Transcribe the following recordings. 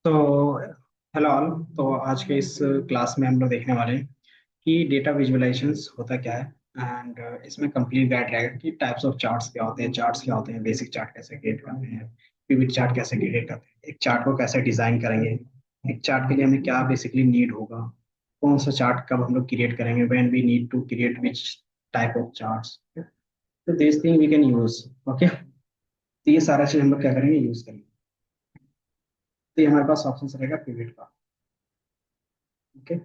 तो hello all. तो आज के इस क्लास में हम लोग देखने वाले हैं कि डेटा विजुअलाइजेशंस होता क्या है। एंड इसमें कंप्लीट गाइड रहेगा कि टाइप्स ऑफ चार्ट्स क्या होते हैं, चार्ट्स क्या होते हैं, बेसिक चार्ट कैसे क्रिएट करते हैं, पिवट चार्ट कैसे क्रिएट करते हैं, एक चार्ट को कैसे डिजाइन करेंगे, एक चार्ट के लिए हमें क्या बेसिकली नीड होगा, कौन सा चार्ट कब हम लोग क्रिएट करेंगे, when we need to create which type of charts. तो this thing we can use. Okay, तो ये सारा चीज हम लोग क्या करेंगे, यूज करेंगे। तो ये हमारे पास ऑप्शन रहेगा पिवट का। ओके,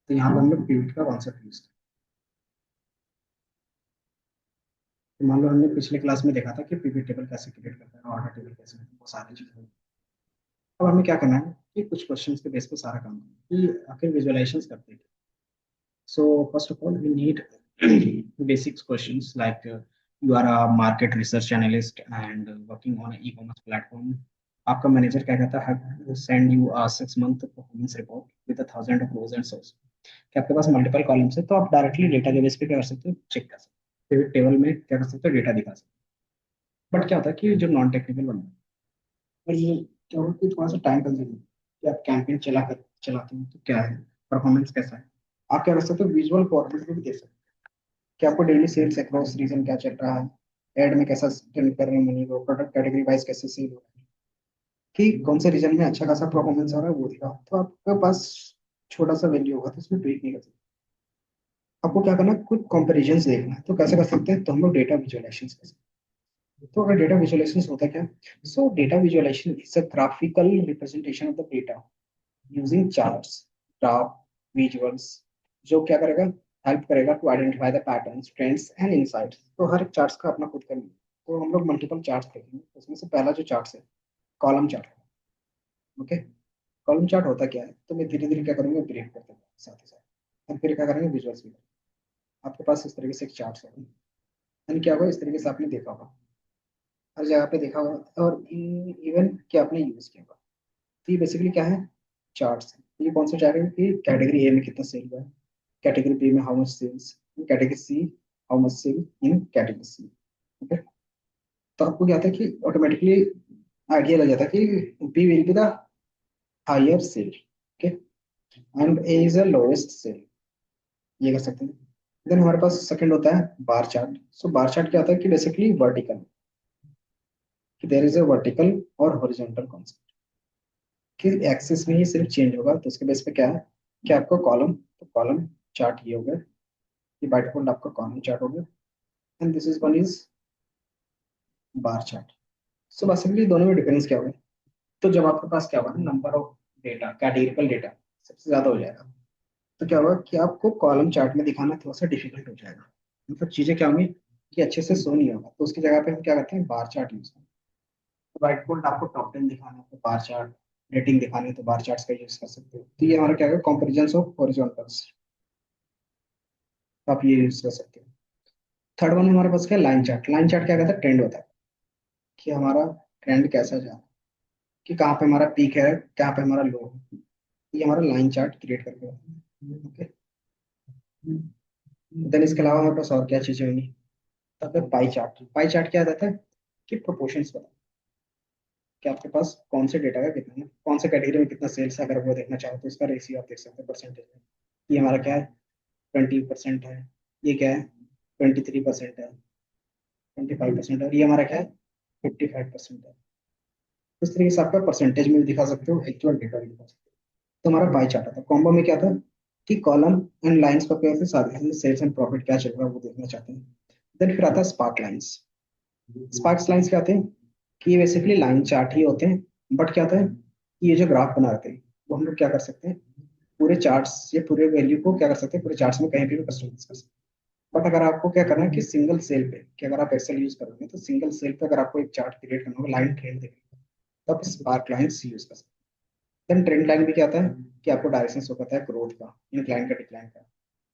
तो यहाँ पर हम लोग पिवट का कॉन्सेप्ट यूज करें। तो मान लो हमने पिछले क्लास में देखा था कि पिवट टेबल कैसे क्रिएट करता है, ऑर्डर टेबल कैसे करता है, वो सारी चीजें। अब हमें क्या करना है कि कुछ क्वेश्चंस के बेस पे सारा काम करना है कि आखिर विजुअलाइजेशंस करते हैं। So first of all we need basic questions like you are a market research analyst and working on an e-commerce platform. आपका मैनेजर क्या कहता है, send you a 6 month performance report with 1000 of rows and source। कि आपके पास multiple columns है, तो आप directly data के बेस पे क्या कर सकते हो, चेक कर सकते हो, टेबल में क्या कर सकते हो, डेटा दिखा सकते हो। बट क्या होता है कि जो नॉन टेक्निकल बंदा है, और ये क्या होता है कि थोड़ा सा टाइम कंज्यूमिंग कि आप कैंपेन चलाते हो तो क्या है, परफॉर्मेंस कैसा है। आप क्या कर सकते हो, विजुअल फॉर्मेट में भी दे सकते हो कि आपको डेली सेल्स अक्रॉस रीजन क्या चल रहा है, एड में कैसा स्पेंड कर रहे हैं मनी को, प्रोडक्ट कैटेगरी वाइज कैसे सेल हो रहा है, कि कौन से रीजन में अच्छा खासा परफॉर्मेंस हो रहा है वो दिखा। तो आपके पास छोटा सा वैल्यू होगा तो उसमें ट्वीट नहीं कर सकते। आपको क्या करना है, कुछ कंपेरिजन देखना है। तो कैसे कर सकते हैं, तो हम लोग डेटा विजुअलाइजेशन कर सकते हैं। तो अगर डेटा विजुअलाइजेशन होता क्या, सो data visualisation is a graphical representation of the data using charts, graph, visuals, जो क्या करेगा, हेल्प करेगा to identify the patterns, trends and insights. तो हर एक चार्ट्स का अपना खुद का meaning। तो हम लोग मल्टीपल चार्ट्स देखेंगे, उसमें से पहला जो चार्ट है, column chart. Okay, column chart होता क्या है, तो मैं धीरे धीरे क्या करूंगा, ब्रेक करते हैं साथ ही साथ। और फिर क्या करेंगे, विजुअल्स भी। आपके पास इस तरीके से एक चार्ट होगा, यानी क्या होगा, इस तरीके से आपने देखा होगा, हर जगह पे देखा होगा, और इवन क्या आपने यूज किया होगा। तो ये बेसिकली क्या है, चार्ट्स है। ये कौन सा चार्ट है कि कैटेगरी ए में कितना सेल हुआ है, कैटेगरी बी में how much sales, category C how much sale in category C. Okay, तो आपको क्या आता है कि ऑटोमेटिकली आइडिया लग जाता है कि B will be the higher sale. Okay, and A is the lowest sale, ये कर सकते हैं। देन हमारे पास सेकंड होता है बार चार्ट। सो बार चार्ट क्या होता है कि बेसिकली वर्टिकल, कि देयर इज अ वर्टिकल और हॉरिजॉन्टल कॉन्सेप्ट, कि एक्सिस में ही सिर्फ चेंज होगा। तो उसके बेस पे क्या है कि आपका कॉलम, तो कॉलम चार्ट ये हो गया, ये बाय डिफॉल्ट आपका कॉलम चार्ट हो गया। And this is one is bar chart. So basically दोनों में डिफरेंस क्या होगा, तो जब आपके पास क्या होगा, number of data, categorical data सबसे ज्यादा हो जाएगा, तो क्या होगा कि आपको कॉलम चार्ट में दिखाना थोड़ा सा डिफिकल्ट हो जाएगा। मतलब चीजें क्या होंगी कि अच्छे से शो नहीं होगा। तो उसकी जगह पे हम क्या करते हैं, बार चार्ट यूज करते हैं। तो बाय डिफॉल्ट आपको टॉप 10 दिखाना है तो बार चार्ट, रेटिंग दिखानी है तो बार चार्ट्स का यूज कर सकते हो। तो ये हमारा क्या होगा, कंपेरिजन ऑफ हॉरिजॉन्टल्स, आप ये यूज कर सकते हो। थर्ड वन हमारे पास क्या है, लाइन चार्ट। लाइन चार्ट क्या कहता है, ट्रेंड होता है कि हमारा ट्रेंड कैसा जा रहा है, कि कहाँ पे हमारा पीक है, कहाँ पे हमारा लो है। ये हमारा लाइन चार्ट क्रिएट करके होता है। देन इसके अलावा हमारे पास और क्या चीजें होंगी, तब पे पाई चार्ट। पाई चार्ट क्या रहता है कि प्रोपोर्शंस बता, कि आपके पास कौन से डेटा का कितना है, कौन से कैटेगरी में कितना सेल्स है, अगर वो देखना चाहो तो इसका रेशियो आप देख सकते हैं परसेंटेज में। ये हमारा क्या है, 20% है, ये क्या है, 23% है, 25% है, और ये हमारा क्या है, 55% है। इस तरीके से आपका परसेंटेज में भी दिखा सकते हो, एक्चुअल डेटा भी दिखा सकते हो। तो हमारा पाई चार्ट था, कॉम्बो में क्या था कि कॉलम एंड लाइंस का पेयर से साथ ही सेल्स एंड प्रॉफिट क्या चल रहा है वो देखना चाहते हैं। देन फिर आता है स्पार्क लाइंस। स्पार्क्स लाइंस क्या आते हैं कि ये बेसिकली लाइन चार्ट ही होते हैं। बट क्या होता है कि ये जो ग्राफ बना रहते हैं वो हम लोग क्या कर सकते हैं, पूरे चार्ट्स या पूरे वैल्यू को क्या कर सकते हैं, पूरे चार्ट्स में कहीं पे भी कस्टमाइज कर सकते हैं। बट अगर आपको क्या करना है कि सिंगल सेल पे, कि अगर आप एक्सेल यूज करोगे तो सिंगल सेल पे अगर आपको एक चार्ट क्रिएट करना होगा, लाइन ट्रेंड देखना होगा, तो आप स्पार्क लाइंस यूज कर सकते हैं। देन ट्रेंड लाइन भी क्या आता है कि आपको डायरेक्शन शो करता है ग्रोथ का, इंक्लाइन का, डिक्लाइन का।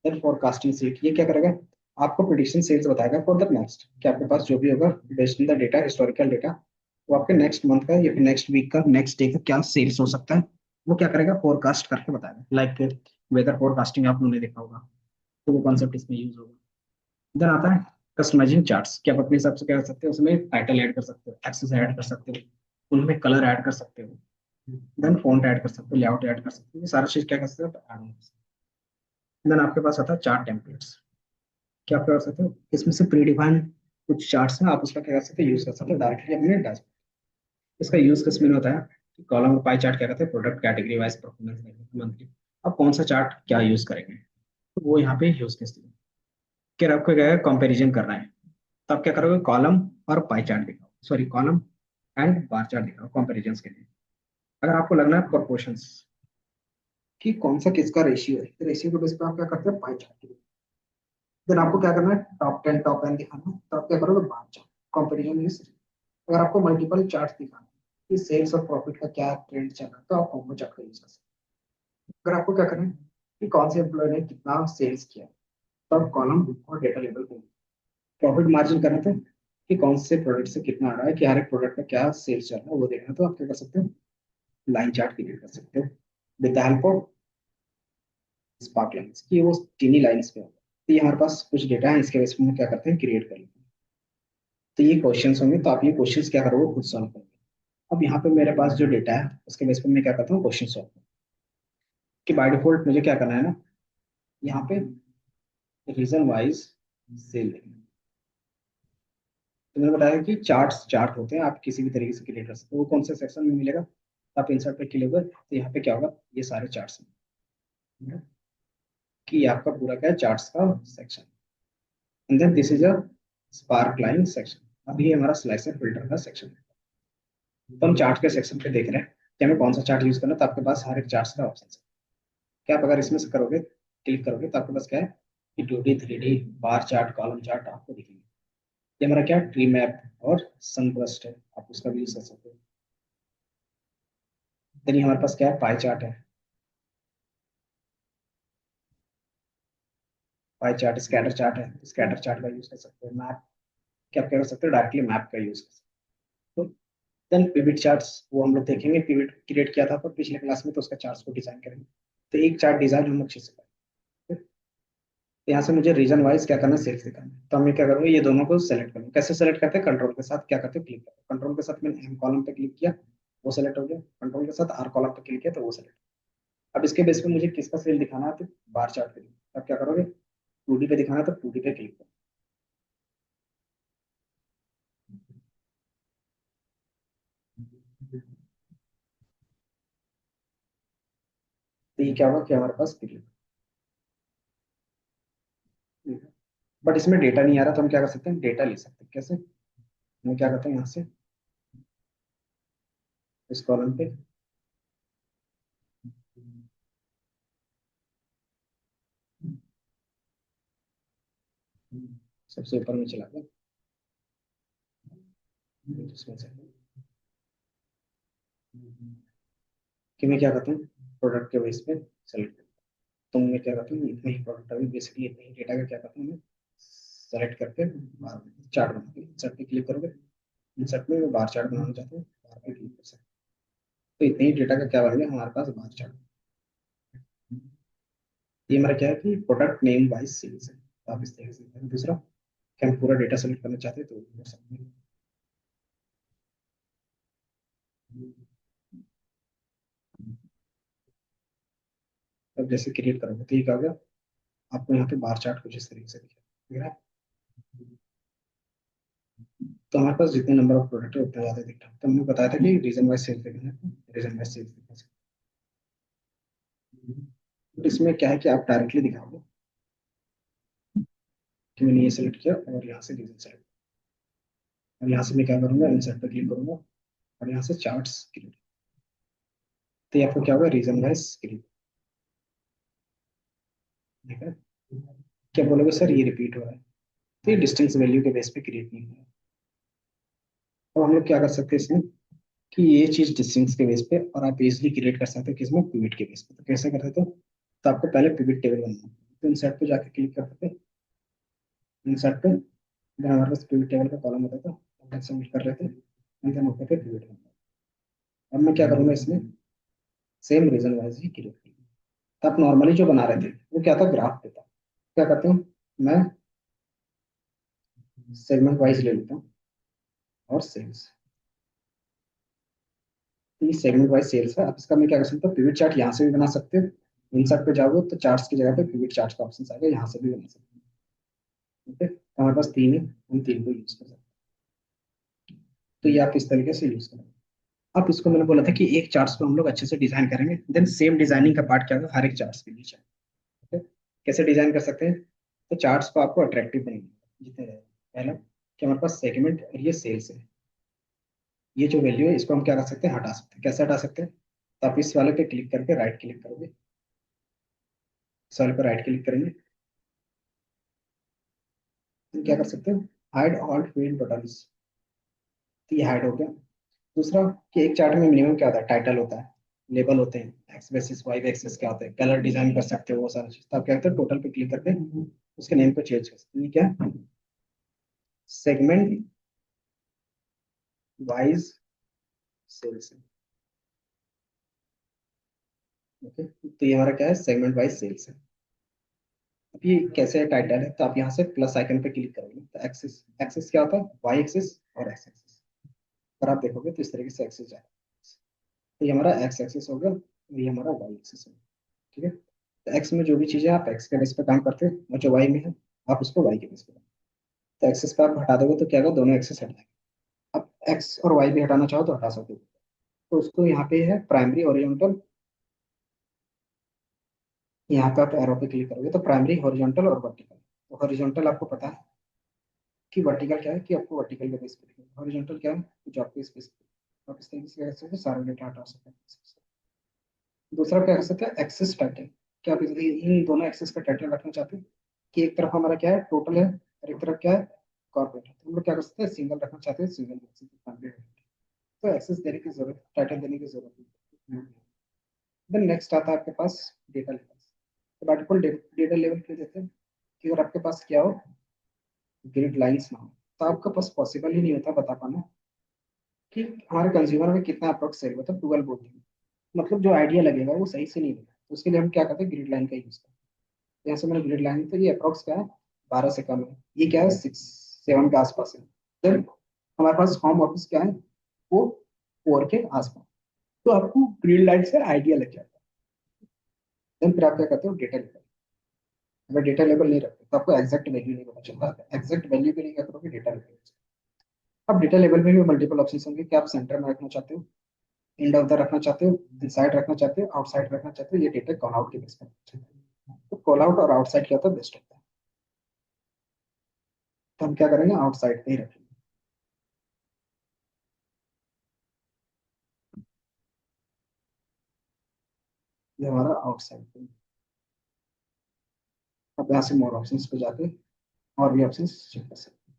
देन फोरकास्टिंग सीट, ये क्या करेगा, आपको प्रिडिक्शन सेल्स बताएगा फॉर द नेक्स्ट, कि आपके पास जो भी होगा based on the data, historical data, वो आपके नेक्स्ट मंथ का या फिर नेक्स्ट वीक का, नेक्स्ट डे का क्या सेल्स हो सकता है, वो क्या करेगा, फोरकास्ट करके बताएगा। लाइक वेदर फोरकास्टिंग आप लोगों ने देखा होगा, तो वो कॉन्सेप्ट इसमें यूज होगा। देन आता है कस्टमाइजिंग चार्ट्स कि आप अपने हिसाब से क्या कर सकते हो, उसमें टाइटल ऐड कर सकते हो, एक्सेस ऐड कर सकते हो, उनमें कलर ऐड कर सकते हो, देन फॉन्ट ऐड कर सकते हो, लेआउट ऐड कर सकते हो, ये सारा चीज क्या कर सकते हो, ऐड ऑन कर सकते हो। देन आपके पास आता है चार्ट टेम्पलेट्स। क्या आप क्या कर सकते हो, इसमें से प्री डिफाइन कुछ चार्ट्स हैं, आप उसका क्या कर सकते हो, यूज कर सकते हो डायरेक्टली अपने डैशबोर्ड। इसका यूज किस में होता है कि कॉलम और पाई चार्ट क्या करते हैं, product category wise performance monthly, अब कौन सा चार्ट क्या यूज करेंगे, तो वो यहाँ पे यूज किस लिए, फिर आपको क्या है कंपैरिजन करना है, तो आप क्या करोगे, कॉलम और पाई चार्ट दिखाओ, sorry column and bar chart दिखाओ कंपैरिजन के लिए। अगर आपको लगना है प्रोपोर्शंस कि कौन सा किसका रेशियो है, तो रेशियो के बेस पे आप क्या करते हैं, पाई चार्ट। देन आपको क्या करना है, टॉप 10 दिखाना है, तो आप क्या करोगे, बार चार्ट कंपैरिजन इज। अगर आपको मल्टीपल चार्ट दिखाना है कि सेल्स और प्रॉफिट का क्या ट्रेंड चल रहा है, तो आप कॉम्बो चार्ट का यूज कर सकते हैं। अगर आपको क्या करना है कि कौन से एम्प्लॉय ने कितना सेल्स किया, तो आप कॉलम और डेटा लेवल पे प्रॉफिट मार्जिन करना था कि कौन से प्रोडक्ट से कितना आ रहा है, कि हर एक प्रोडक्ट का क्या सेल्स चल रहा है वो देखना, तो आप क्या कर सकते हो, लाइन चार्ट क्रिएट कर सकते हो with the help of spark lines की, वो टीनी लाइंस पे होगा। तो ये हमारे पास कुछ डेटा है, इसके बेस पे हम क्या करते हैं, क्रिएट कर लेते हैं। तो ये क्वेश्चंस होंगे, तो आप ये क्वेश्चंस क्या करोगे, खुद सॉल्व करोगे। अब यहाँ पे मेरे पास जो डेटा है उसके बेस पे मैं क्या करता हूँ, क्वेश्चन सॉल्व कि बाय डिफॉल्ट मुझे क्या करना है ना, यहाँ पे रीजन वाइज सेल देखना है। तो मैंने बताया कि चार्ट्स चार्ट होते हैं, आप किसी भी तरीके से क्रिएट कर सकते हो, वो कौन से सेक्शन में मिलेगा, आप इंसर्ट पे क्लिक करोगे तो यहाँ पे क्या होगा, ये सारे चार्ट्स हैं कि ये आपका पूरा क्या है, चार्ट्स का section. And then this is a sparkline section, अब ये हमारा स्लाइसर फिल्टर का सेक्शन है। तो हम चार्ट के सेक्शन पे देख रहे हैं कि हमें कौन सा चार्ट यूज करना है, तो आपके पास हर एक चार्ट का ऑप्शन है। क्या आप अगर इसमें से करोगे, क्लिक करोगे, तो आपके पास क्या है कि 2D 3D bar chart column chart आपको दिखेंगे। ये हमारा क्या ट्री मैप और सनबर्स्ट है, आप उसका भी यूज कर सकते हो। देन ये हमारे पास क्या है, पाई चार्ट है, पाई चार्ट स्कैटर चार्ट है, स्कैटर चार्ट का यूज कर सकते हो। मैप क्या आप क्या कर सकते हो, डायरेक्टली मैप का यूज कर सकते हो। तो देन पिविट चार्ट्स, वो हम लोग देखेंगे, पिविट क्रिएट किया था पर पिछले क्लास में, तो उसका चार्ट्स को डिजाइन करेंगे। तो एक चार्ट डिजाइन हम अच्छे से करेंगे। तो यहाँ से मुझे रीजन वाइज क्या करना है, सेल्स दिखाना है, तो हम क्या करेंगे, ये दोनों को सेलेक्ट करेंगे। कैसे सेलेक्ट करते हैं, कंट्रोल के साथ क्या करते हैं, क्लिक करते हैं, कंट्रोल के साथ मैंने एम कॉलम पे क्लिक किया, वो सेलेक्ट हो गया, कंट्रोल के साथ आर कॉलम पे क्लिक किया तो वो सेलेक्ट। अब इसके बेस पे मुझे किसका सेल दिखाना है, तो बार चार्ट पे। अब क्या करोगे, 2D पे दिखाना है तो 2D पे क्लिक करो। तो ये क्या होगा कि हमारे पास क्लिक, बट इसमें डेटा नहीं आ रहा, तो हम क्या कर सकते हैं, डेटा ले सकते हैं। कैसे, हम क्या करते हैं, यहाँ से इस कॉलम पे सबसे ऊपर में चला गया, इसमें से कि मैं क्या करता हूँ, प्रोडक्ट के बेस पे सेलेक्ट, तो मैं क्या करता हूँ, इतने ही प्रोडक्ट अभी बेसिकली इतने ही डेटा का क्या करता हूँ मैं, सेलेक्ट करके चार्ट बनाते हैं, इंसर्ट पे क्लिक करोगे, इंसर्ट में मैं बार चार्ट बनाना चाहता हूँ, बार पे क्लिक कर सकते हैं। तो इतने ही डेटा का क्या बन गया हमारे पास, बार चार्ट। ये हमारा क्या है कि प्रोडक्ट नेम वाइज सेल्स है, तो आप इस तरीके से करें। दूसरा कि हम पूरा डेटा सेलेक्ट करना चाहते हैं तो वो कर सकते हैं। अब जैसे क्रिएट करोगे तो ये क्या होगा, आपको यहाँ पे बार चार्ट कुछ इस तरीके से दिखेगा, ठीक है। तो हमारे पास जितने नंबर ऑफ प्रोडक्ट है उतना ज्यादा दिख रहा है, तो हमने बताया था कि रीजन वाइज सेल्स देखना है, रीजन वाइज सेल्स दिखा सकते हैं। तो इसमें क्या है कि आप डायरेक्टली दिखाओगे कि मैंने ये सेलेक्ट किया और यहाँ से रीजन सेलेक्ट, और यहाँ से मैं क्या करूंगा, इंसर्ट पे क्लिक करूंगा और यहाँ से चार्ट्स क्रिएट, तो ये आपको क्या होगा, रीजन वाइज क्रिएट, ठीक है। क्या बोलोगे सर ये रिपीट हो रहा है, तो ये डिस्टेंस वैल्यू के बेस पे क्रिएट नहीं हो रहा है। अब हम लोग क्या कर सकते हैं इसमें कि ये चीज डिस्टेंस के बेस पे, और आप इजिली क्रिएट कर सकते हो किसमें, पिवट के बेस पे। तो कैसे करते थे, तो आपको पहले पिवट टेबल बनाना है, तो इंसर्ट पे जाके क्लिक करते थे, इंसर्ट पे then हमारे पास पिवट टेबल का कॉलम होता था, हम सबमिट कर रहे थे, and then होते थे पिवट। अब मैं क्या करूंगा इसमें, सेम रीजन वाइज ही क्रिएट करूंगा। तो आप नॉर्मली जो बना रहे थे वो क्या था, ग्राफ पे था। क्या करते हैं, मैं सेगमेंट वाइज ले लेता हूँ और सेल्स। तो ये सेगमेंट वाइज सेल्स है। अब इसका मैं क्या कर सकता हूँ, पिवट चार्ट यहाँ से भी बना सकते हो। इंसर्ट पे जाओगे तो चार्ट्स की जगह पे पिवट चार्ट का ऑप्शन आएगा, यहाँ से भी बना सकते हो। ठीक है, तो हमारे पास तीन है, हम तीन को यूज कर सकते हैं। तो ये आप इस तरीके से यूज करें। अब इसको मैंने बोला था कि एक चार्ट्स को हम लोग अच्छे से डिजाइन करेंगे, देन सेम डिजाइनिंग का पार्ट क्या होगा हर एक चार्ट्स के नीचे। ठीक है, कैसे डिजाइन कर सकते हैं? तो चार्ट्स को आपको अट्रैक्टिव बनाएंगे जितने रहे। पहला कि हमारे पास सेगमेंट और ये सेल्स है, ये जो वैल्यू है इसको हम क्या कर सकते हैं, हटा सकते हैं। कैसे हटा सकते हैं? तो आप इस वाले पे क्लिक करके राइट क्लिक करोगे, इस वाले पे राइट क्लिक करेंगे, तो क्या कर सकते हो, हाइड ऑल फील्ड बटन्स। तो ये हाइड हो गया। दूसरा कि एक चार्ट में मिनिमम क्या होता है, टाइटल होता है, लेबल होते हैं, एक्स बेसिस वाई बेसिस क्या होते हैं, कलर डिजाइन कर सकते हो, वो सारी चीज। तो आप क्या करते हो, टोटल पे क्लिक करके उसके नेम को चेंज कर सकते हो। ये क्या, सेगमेंट वाइज सेल्स है। ओके, तो ये हमारा क्या है, सेगमेंट वाइज सेल्स है। अब ये कैसे टाइटल है, तो आप यहाँ से प्लस आइकन पे क्लिक करोगे तो एक्सिस, एक्सिस क्या होता है, वाई एक्सिस और एक्स एक्सिस। अगर आप देखोगे तो इस तरीके से एक्सिस जाए। तो ये हमारा एक्स एक्सिस हो गया और ये हमारा वाई एक्सिस हो गया। ठीक है, तो एक्स में जो भी चीजें आप एक्स के बेस पे काम करते हैं और जो वाई में है आप उसको वाई के बेस पे। तो एक्सेस पे आप हटा दोगे तो क्या होगा, दोनों एक्सेस हट जाएंगे। अब एक्स और वाई भी हटाना चाहो तो हटा सकते हो। तो उसको यहाँ पे है प्राइमरी ओरिजेंटल, यहाँ पे आप एरो पे क्लिक करोगे तो प्राइमरी हॉरिजॉन्टल और वर्टिकल। तो हॉरिजॉन्टल आपको पता है कि वर्टिकल क्या है, कि आपको वर्टिकल के बेस पे, हॉरिजॉन्टल क्या है जो आपको इस बेस पे। आप इस तरीके से कर सकते हो, सारा डेटा हटा सकते हैं। दूसरा क्या कर सकते हैं, एक्सेस टाइटल। क्या आप इन दोनों एक्सेस का टाइटल रखना चाहते हैं कि एक तरफ हमारा क्या है, टोटल है, और एक तरफ क्या है, कॉर्पोरेट है। तो हम लोग क्या कर सकते हैं, सिंगल रखना चाहते हैं, सिंगल। तो एक्सेस देने की जरूरत, टाइटल देने की जरूरत नहीं। देन नेक्स्ट आता है आपके पास डेटा लेवल। तो बाय डिफॉल्ट डेटा लेवल पे देते हैं कि अगर आपके पास क्या हो, ग्रिड लाइंस ना हो, तो आपके पास पॉसिबल ही नहीं होता बता पाना कि हमारे कंज्यूमर में कितना अप्रोक्स सेल हुआ था 12 बोलिंग। मतलब जो आइडिया लगेगा वो सही से नहीं लगेगा, तो उसके लिए हम क्या करते हैं, ग्रिड लाइन का यूज करते हैं। यहाँ से मैंने ग्रिड लाइन, तो ये अप्रोक्स क्या है, 12 से कम है, ये क्या है 6 7 के आसपास है। देन हमारे पास होम ऑफिस क्या है, वो 4 के आसपास। तो आपको ग्रिड लाइन से आइडिया लग जाता है। देन फिर आप क्या करते हो, डेटा लेवल। अगर डेटा लेवल नहीं रखते तो आपको एग्जैक्ट वैल्यू नहीं पता चलता। एग्जैक्ट वैल्यू के लिए क्या करोगे, डेटा लेवल। अब डेटा लेवल में भी मल्टीपल ऑप्शन होंगे कि आप सेंटर में रखना चाहते हो, एंड ऑफ द रखना चाहते हो, इनसाइड रखना चाहते हो, आउटसाइड रखना चाहते हो। ये डेटा कॉल आउट के बेस पर रखना चाहते हो। तो कॉल आउट और आउटसाइड क्या होता है, बेस्ट होता है। तो हम क्या करेंगे, आउटसाइड पे ही रखेंगे। ये हमारा आउटसाइड पे। अब यहाँ से मोर ऑप्शंस पे जाके और भी ऑप्शंस चेक कर सकते हैं।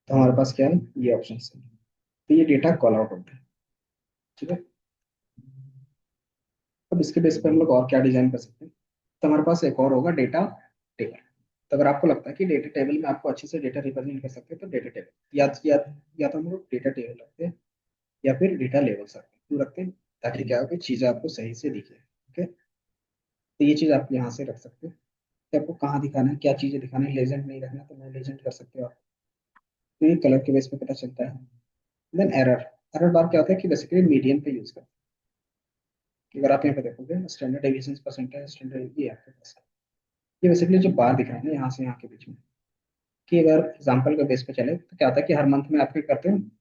तो हमारे पास क्या है, ये ऑप्शन है। तो ये डेटा कॉल आउट होता है। ठीक है, अब इसके बेस पे हम लोग और क्या डिजाइन कर सकते हैं। तो हमारे पास एक और होगा डेटा टेबल। तो अगर आपको लगता है कि डेटा टेबल में आपको अच्छे से डेटा रिप्रेजेंट कर सकते हैं तो डेटा टेबल या तो हम लोग डेटा टेबल रखते हैं या फिर डेटा लेवल रखते हैं। क्यों रखते हैं, ताकि क्या हो कि चीजें आपको सही से दिखे। ओके, तो ये चीज आप यहाँ से रख सकते हैं कि आपको कहाँ दिखाना है, क्या चीजें दिखाना है। लेजेंड नहीं रखना तो नहीं लेजेंड कर सकते हो आप। तो ये कलर के बेस पे पता चलता है। देन एरर, एरर बार क्या होता है कि बेसिकली मीडियन पे यूज करते हैं। कि अगर आप यहाँ पे देखोगे स्टैंडर्ड डेविएशन परसेंटेज, स्टैंडर्ड ये आपके पास है। ये बेसिकली जो बार दिख रहा है ना यहाँ से यहाँ के बीच में, कि अगर एग्जाम्पल के बेस पे चले तो क्या होता है कि हर मंथ में आप क्या करते हैं,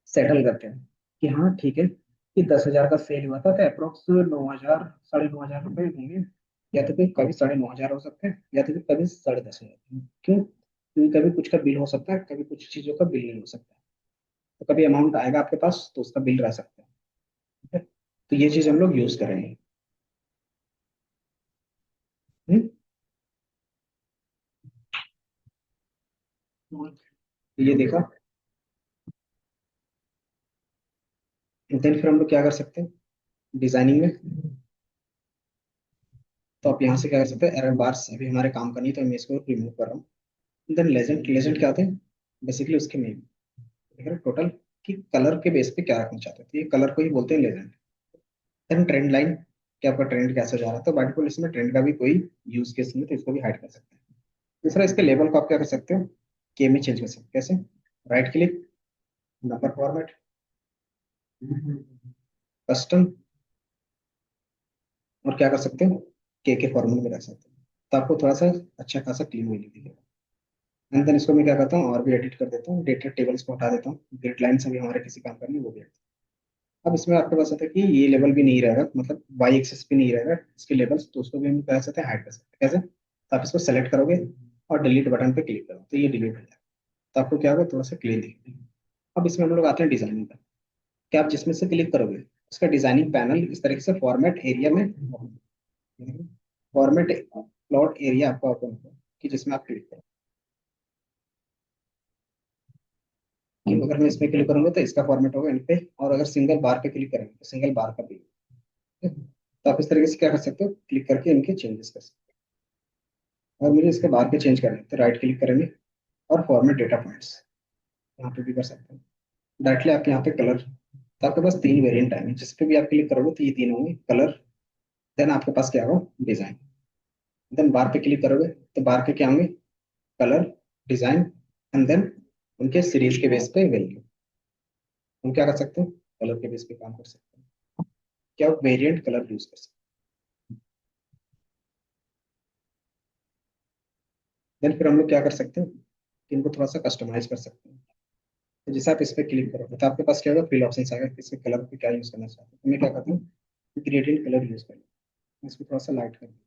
सेटल करते हैं कि हाँ ठीक है कि 10,000 का सेल हुआ था तो अप्रोक्स 9,000 9,500 रुपये होंगे। या तो फिर कभी 9,500 हो सकते हैं या तो फिर कभी 10,500। क्यों, क्योंकि कभी कुछ का बिल हो सकता है, कभी कुछ चीजों का बिल नहीं हो सकता। तो कभी अमाउंट आएगा आपके पास तो उसका बिल रह सकता है। ठीक है? तो ये चीज हम लोग यूज करेंगे। हम्म? तो ये देखा। देन फिर हम लोग क्या कर सकते हैं डिजाइनिंग में। तो आप यहाँ से क्या कर सकते हैं, एरर बार्स अभी हमारे काम करनी है तो मैं इसको रिमूव कर रहा हूँ। देन लेजेंड, लेजेंड क्या होते हैं, बेसिकली उसके नेम। देख रहे हो टोटल कि कलर के बेस पे क्या रखना चाहते हैं, तो ये कलर को ही बोलते हैं लेजेंड। देन ट्रेंड लाइन, कि आपका ट्रेंड कैसे जा रहा है। तो बाय डिफॉल्ट इसमें ट्रेंड का भी कोई यूज केस नहीं है तो इसको भी हाइड कर सकते हैं। दूसरा, इसके लेबल को आप क्या कर सकते हो, के में चेंज कर सकते हो। कैसे? Right click, number format, custom, और क्या कर सकते हो, के फॉर्मूले में रख सकते हो। तो आपको थोड़ा सा अच्छा खासा क्लीन वैल्यू दिखेगा। एंड देन इसको मैं क्या करता हूँ, और भी एडिट कर देता हूँ, डेटा टेबल इसको हटा देता हूँ, ग्रिड लाइन से भी हमारे किसी काम करनी है वो भी हटा। अब इसमें आपके पास आता है कि ये लेवल भी नहीं रहेगा, मतलब वाई एक्सेस भी नहीं रहेगा इसके लेवल्स, तो उसको भी हम क्या कर सकते हैं, हाइड कर सकते हैं। कैसे? तो आप इसको सेलेक्ट करोगे और डिलीट बटन पे क्लिक करो तो ये डिलीट हो जाएगा। तो आपको क्या होगा, थोड़ा सा क्लीन दिखेगा। अब इसमें हम लोग आते हैं डिजाइनिंग पर। क्या आप जिसमें से क्लिक करोगे उसका डिजाइनिंग पैनल इस तरीके से फॉर्मेट एरिया में, फॉर्मेट प्लॉट एरिया आपका ओपन होगा कि जिसमें आप क्लिक करो। कि अगर मैं इसमें क्लिक करूंगा तो इसका फॉर्मेट होगा इन पे, और अगर सिंगल बार पे क्लिक करेंगे तो सिंगल बार का भी। तो आप इस तरीके से क्या कर सकते हो, क्लिक करके इनके चेंजेस कर सकते हो। और मुझे इसके बार पे चेंज करना है तो राइट क्लिक करेंगे और फॉर्मेट डेटा पॉइंट्स यहाँ पे भी कर सकते हैं। डायरेक्टली आप यहाँ पे कलर, तो आपके पास तीन वेरिएंट आएंगे, जिस पे भी आप क्लिक करोगे तो ये तीन होंगे, कलर, देन आपके पास क्या होगा, डिजाइन। देन बार पे क्लिक करोगे तो बार पे क्या होंगे, कलर, डिजाइन, एंड देन उनके सीरीज के बेस पे वैल्यू। हम क्या कर सकते हैं, कलर के बेस पे काम कर सकते हैं, क्या वेरिएंट कलर यूज कर सकते हैं। देन फिर हम लोग क्या कर सकते हैं, इनको थोड़ा सा कस्टमाइज कर सकते हैं। तो जैसे आप इस पे क्लिक करोगे तो आपके पास क्या होगा, फिल ऑप्शन आएगा, इसके कलर पे क्या यूज करना चाहते हैं। तो मैं क्या करता हूँ, ग्रेडियंट कलर यूज कर लूँ, इसको थोड़ा सा लाइट कर दूँ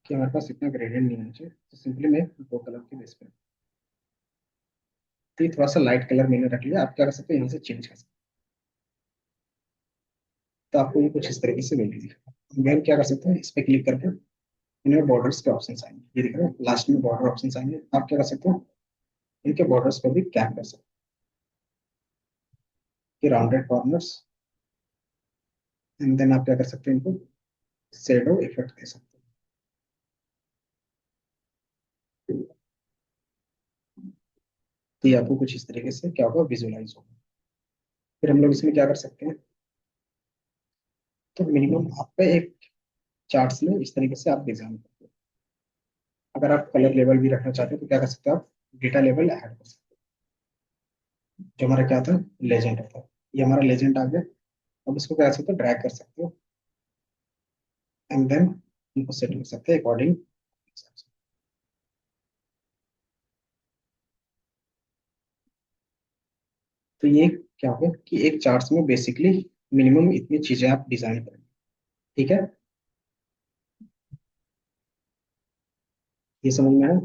कि हमारे पास इतना ग्रेडियंट नहीं होना चाहिए। तो सिंपली मैं दो कलर के बेस पे, तो ये थोड़ा सा लाइट कलर मैंने रख लिया। आप क्या कर सकते हो, यहाँ से चेंज कर सकते हो। तो आपको ये कुछ इस तरीके से मिल गई। मैं क्या कर सकते हैं, इस पे क्लिक करके इनमें बॉर्डर्स के ऑप्शन आएंगे, ये दिख रहा है लास्ट में बॉर्डर ऑप्शन आएंगे। आप क्या कर सकते हो, इनके बॉर्डर्स पर भी कैप कर सकते हैं, राउंडेड कॉर्नर्स। एंड देन आप क्या कर सकते हैं, इनको शेडो इफेक्ट दे सकते हैं। तो ये आपको कुछ इस तरीके से क्या होगा, विजुअलाइज होगा। फिर हम लोग इसमें क्या कर सकते हैं, तो मिनिमम आपका एक चार्ट्स में इस तरीके से आप डिजाइन करते हो। अगर आप कलर लेवल भी रखना चाहते हो तो क्या कर सकते हो, आप डेटा लेवल ऐड कर सकते हो। जो हमारा क्या था, लेजेंड होता है, ये हमारा लेजेंड आ गया। अब इसको क्या कर सकते हो, ड्रैग कर सकते हो, एंड देन इनको सेट कर सकते हैं अकॉर्डिंग। तो ये क्या होगा कि एक चार्ट्स में बेसिकली मिनिमम इतनी चीजें आप डिजाइन करेंगे। ठीक है, ये समझ में आया।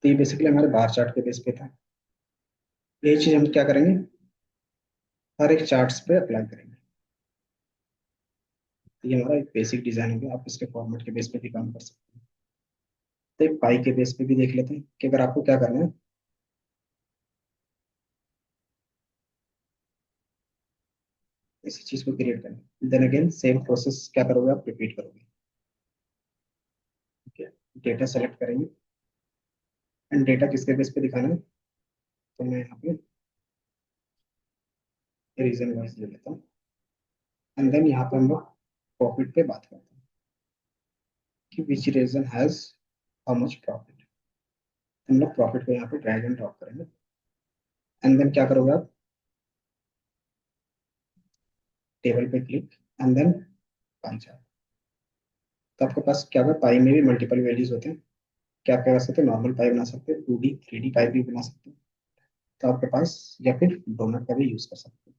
तो ये बेसिकली हमारे बार चार्ट के बेस पे था। यही चीज हम क्या करेंगे, हर एक चार्ट्स पे अप्लाई करेंगे। तो ये हमारा एक बेसिक डिजाइन हो गया। आप इसके फॉर्मेट के बेस पे भी काम कर सकते हैं। तो एक पाई के बेस पे भी देख लेते हैं कि अगर आपको क्या करना है, इसी चीज को क्रिएट करना है, देन अगेन सेम प्रोसेस क्या करोगे, आप रिपीट करोगे। ठीक है, डेटा सेलेक्ट करेंगे, एंड डेटा किसके बेस पे दिखाना है, तो मैं यहाँ पे रीजन वाइज ले लेता हूँ। एंड देन यहाँ पे हम लोग प्रॉफिट पे बात करते हैं कि which region has how much profit. हम लोग प्रॉफिट को यहाँ पे ड्रैग एंड ड्रॉप करेंगे। एंड देन क्या करोगे आप, टेबल पे click, and then pie chart. तो आपके पास क्या होगा, पाई में भी मल्टीपल वैल्यूज होते हैं। क्या आप क्या कर सकते हैं, नॉर्मल पाई बना सकते हैं, 2D 3D पाई भी बना सकते हैं। तो आपके पास, या फिर डोनट का भी यूज कर सकते हैं।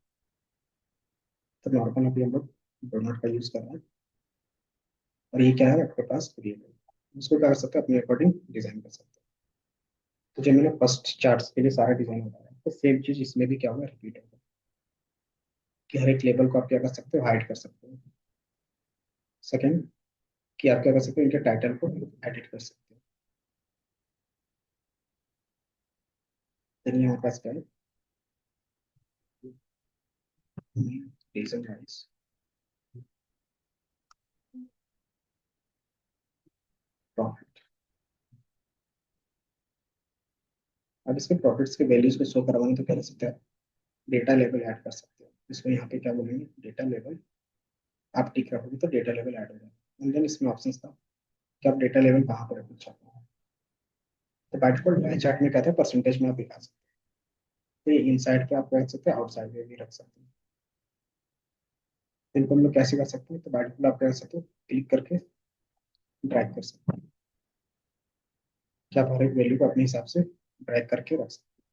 तो नॉर्मल अभी हम लोग डोनट का यूज कर रहे हैं। और ये क्या है आपके पास क्रिएट है, उसको क्या कर सकते हैं, अपने अकॉर्डिंग डिजाइन कर सकते हैं। तो जो मैंने फर्स्ट चार्ट्स के लिए सारा डिजाइन बताया, तो सेम चीज इसमें भी क्या होगा, रिपीट होगा। कि हर एक लेबल को आप क्या कर सकते हो, हाइड कर सकते हो। सेकंड, कि आप क्या कर सकते हो, इनके टाइटल को एडिट कर सकते हो। then हमारे पास क्या है, रीजन वाइज प्रॉफिट। अब इसके प्रॉफिट्स के वैल्यूज को शो करवाना तो क्या कर सकते हैं, डेटा लेवल ऐड कर सकते हो। इसको यहाँ पे क्या बोलेंगे, डेटा लेवल आप टिक रखोगे तो डेटा लेवल ऐड हो जाएगा। एंड देन इसमें ऑप्शन था कि आप डेटा लेवल कहाँ पर रखना चाहते हो। तो बाय डिफॉल्ट बाय चार्ट में कहते हैं परसेंटेज में आप दिखा सकते हैं। तो ये इनसाइड पे आप रख सकते हैं, आउटसाइड में भी रख सकते हैं। तो इनको हम लोग कैसे कर सकते हैं, तो बाय डिफॉल्ट आप क्या कर सकते हो, क्लिक करके ड्रैग कर सकते हैं कि आप हर एक वैल्यू को अपने हिसाब से ड्रैग करके रख सकते हैं।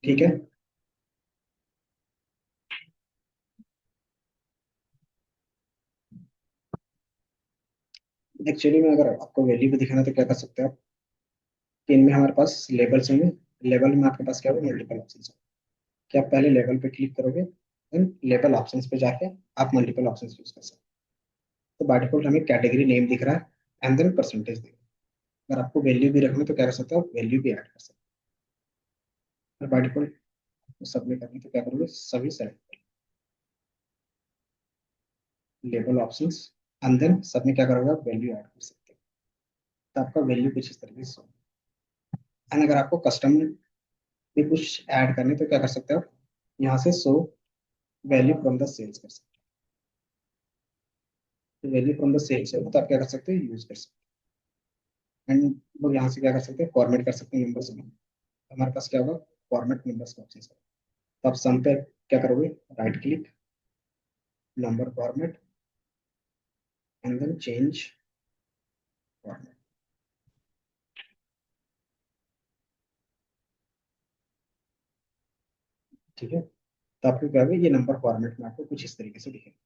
ठीक है। एक्चुअली में अगर आपको वैल्यू भी दिखाना है तो क्या कर सकते हैं आप, कि इनमें हमारे पास लेबल्स होंगे। लेवल में आपके पास क्या होगा, मल्टीपल ऑप्शन है। कि आप पहले लेवल पे क्लिक करोगे, देन लेवल ऑप्शंस पे जाके आप मल्टीपल ऑप्शंस यूज कर सकते हैं। तो बाय डिफॉल्ट हमें कैटेगरी नेम दिख रहा है एंड देन परसेंटेज दिख रहा है। अगर आपको वैल्यू भी रखना है तो क्या कर सकते हो, आप वैल्यू भी ऐड कर सकते हैं। बाय डिफॉल्ट सबमिट करना है तो क्या करोगे, सभी select label options and then सब में क्या करोगे, आप वैल्यू ऐड कर सकते हैं। तो आपका वैल्यू कुछ इस तरीके से। एंड अगर आपको कस्टम में कुछ ऐड करने तो क्या कर सकते हो आप, यहाँ से show value from the sales कर सकते हैं। वैल्यू फ्रॉम द सेल्स है तो आप क्या कर सकते हो, यूज कर सकते हैं। एंड लोग यहाँ से क्या कर सकते हैं, फॉर्मेट कर सकते हैं नंबर्स में। हमारे पास क्या होगा, फॉर्मेट नंबर्स का ऑप्शन है। तो आप सम पे क्या करोगे, right click, number format and then change format. ठीक है। तो आपको क्या होगा, ये नंबर फॉर्मेट में आपको कुछ इस तरीके से दिखेगा।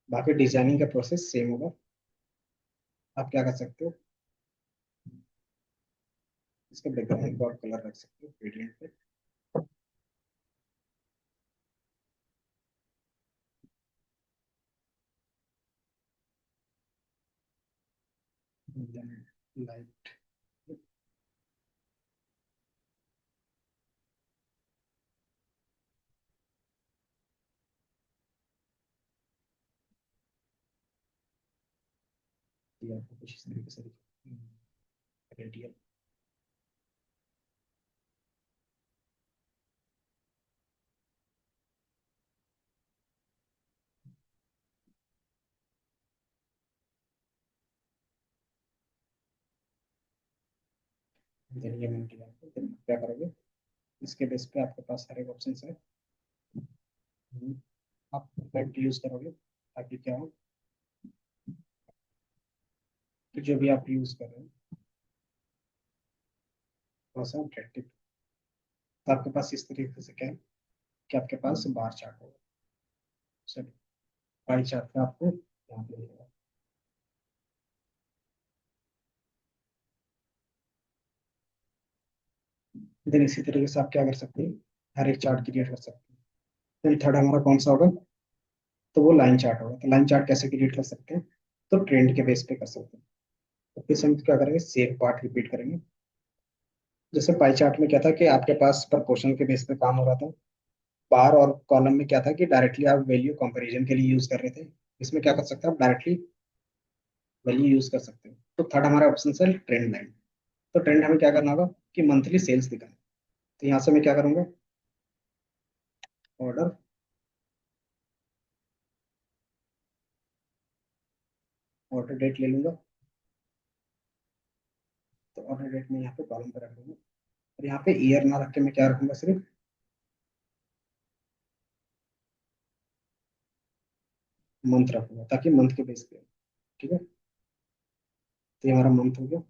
बाकी डिजाइनिंग का प्रोसेस सेम होगा। आप क्या कर सकते हो, इसका बैकग्राउंड और कलर रख सकते हो ग्रेडियंट पे। लाइट, ये आपको कुछ इस तरीके से दिखेगा। रेडियल, देन ये मैंने किया। फिर क्या करोगे, इसके बेस पे आपके पास सारे ऑप्शन है। हम्म, आप पेंट यूज करोगे ताकि क्या हो, कि जो भी आप यूज कर रहे हो थोड़ा सा अट्रैक्टिव। तो आपके पास इस तरीके से क्या है, कि आपके पास बार चार्ट होगा, सॉरी पाई चार्ट का आपको यहाँ पे मिलेगा। देन इसी तरीके से आप क्या कर सकते हैं, हर एक चार्ट क्रिएट कर सकते हैं। देन थर्ड हमारा कौन सा होगा, तो वो लाइन चार्ट होगा। तो लाइन चार्ट कैसे क्रिएट कर सकते हैं, तो ट्रेंड के बेस पे कर सकते हैं। तो फिर हम क्या करेंगे, सेम पार्ट रिपीट करेंगे। जैसे पाई चार्ट में क्या था कि आपके पास प्रपोर्शन के बेस पे काम हो रहा था। बार और कॉलम में क्या था कि डायरेक्टली आप वैल्यू कंपैरिजन के लिए यूज कर रहे थे। इसमें क्या कर सकते हैं, आप डायरेक्टली वैल्यू यूज कर सकते हैं। तो थर्ड हमारा ऑप्शन है ट्रेंड लाइन। तो ट्रेंड हमें क्या करना होगा, कि मंथली सेल्स दिखाना। तो यहाँ से मैं क्या करूंगा, ऑर्डर, ऑर्डर डेट ले लूंगा। तो ऑर्डर डेट में यहाँ पे कॉलम पर रख दूंगा। और यहाँ पे ईयर ना रख के मैं क्या रखूंगा, सिर्फ मंथ रखूंगा, ताकि मंथ के बेस पे। ठीक है। तो ये हमारा मंथ हो गया।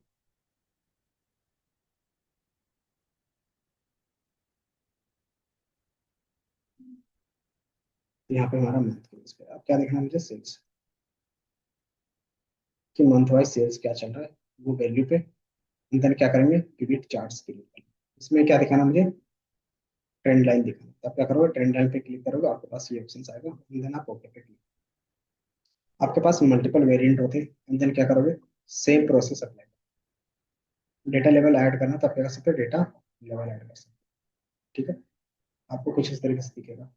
तो यहाँ पे हमारा मंथ के बेस पे अब क्या देखना है मुझे, सेल्स, कि मंथ वाइज सेल्स क्या चल रहा है, वो वैल्यू पे। अंदर क्या करेंगे, पिविट चार्ट्स के लिए। इसमें क्या दिखाना मुझे, ट्रेंड लाइन दिखाना। तो आप क्या करोगे, ट्रेंड लाइन पे क्लिक करोगे, आपके पास ये ऑप्शन आएगा। देन आप ओके पे क्लिक, आपके पास मल्टीपल वेरिएंट होते हैं। देन क्या करोगे, same process apply, data level add करना तो आप क्या कर सकते हो, डेटा लेवल ऐड कर सकते हो। ठीक है। आपको कुछ इस तरीके से दिखेगा।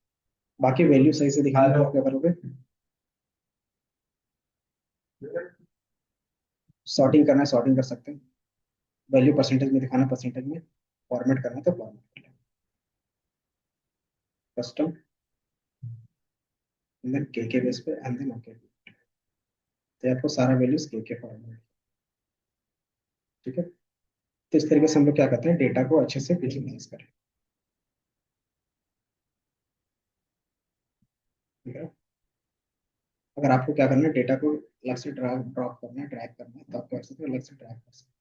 बाकी वैल्यू सही से दिखाना है तो आप क्या करोगे, सॉर्टिंग करना है सॉर्टिंग कर सकते हैं। वैल्यू परसेंटेज में दिखाना, परसेंटेज में फॉर्मेट करना है तो फॉर्मेट कर लें। कस्टम, देन के बेस पे एंड देन ओके, तो आपको सारा वैल्यूज के फॉर्म में, ठीक है। तो इस तरीके से हम लोग क्या करते हैं, डेटा को अच्छे से विजुअलाइज करें, ठीक है। अगर आपको क्या करना है, डेटा को अलग से ड्रॉप करना है, ड्रैग करना है, तो आप कर सकते हो, अलग से ड्रैग कर सकते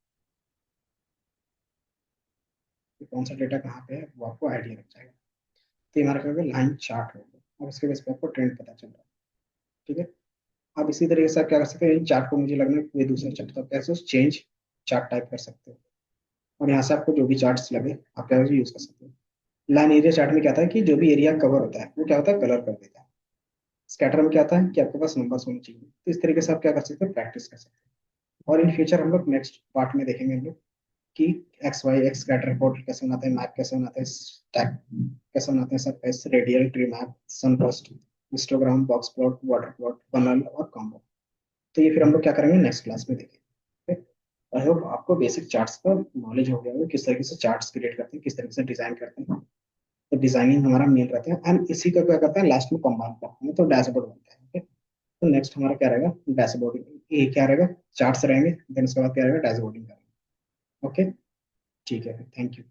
हो, कौन सा डेटा कहाँ पे है वो आपको आइडिया लग जाएगा। तो ये हमारा क्या होगा, लाइन चार्ट होगा, और उसके बेस पे आपको ट्रेंड पता चल रहा है, ठीक है। अब इसी तरीके से आप क्या कर सकते हैं, इन चार्ट को मुझे लगना है कोई दूसरा चार्ट, तो आप कैसे चेंज चार्ट टाइप कर सकते हो, और यहाँ से आपको जो भी चार्ट्स लगे आप क्या यूज कर सकते हो। लाइन एरिया चार्ट में क्या था कि जो भी एरिया कवर होता है वो क्या होता है, कलर कर देता है। स्कैटर में क्या आता है कि आपके पास नंबर्स होने चाहिए, तो इस तरीके से आप क्या कर सकते हो, प्रैक्टिस कर सकते हो। और इन फ्यूचर हम लोग नेक्स्ट पार्ट में देखेंगे हम लोग कि X Y X scatter report कैसे बनाते हैं, मैप कैसे बनाते हैं, स्टैक कैसे बनाते हैं, सब कैसे, radial tree map, sunburst, histogram, box plot, water plot, funnel और कॉम्बो। तो ये फिर हम लोग क्या करेंगे, नेक्स्ट क्लास में देखेंगे। आई होप आपको बेसिक चार्ट्स का नॉलेज हो गया होगा, किस तरीके से चार्ट्स क्रिएट करते हैं, किस तरीके से डिजाइन करते हैं। तो डिजाइनिंग हमारा मेन रहता है, एंड इसी का क्या करते हैं, लास्ट में कंबाइन करते हैं तो डैशबोर्ड बनता है, ओके। तो नेक्स्ट हमारा क्या रहेगा, डैशबोर्डिंग, ये क्या रहेगा, चार्ट्स रहेंगे, देन उसके बाद क्या रहेगा, डैशबोर्डिंग करेंगे, ओके। ठीक है, थैंक यू।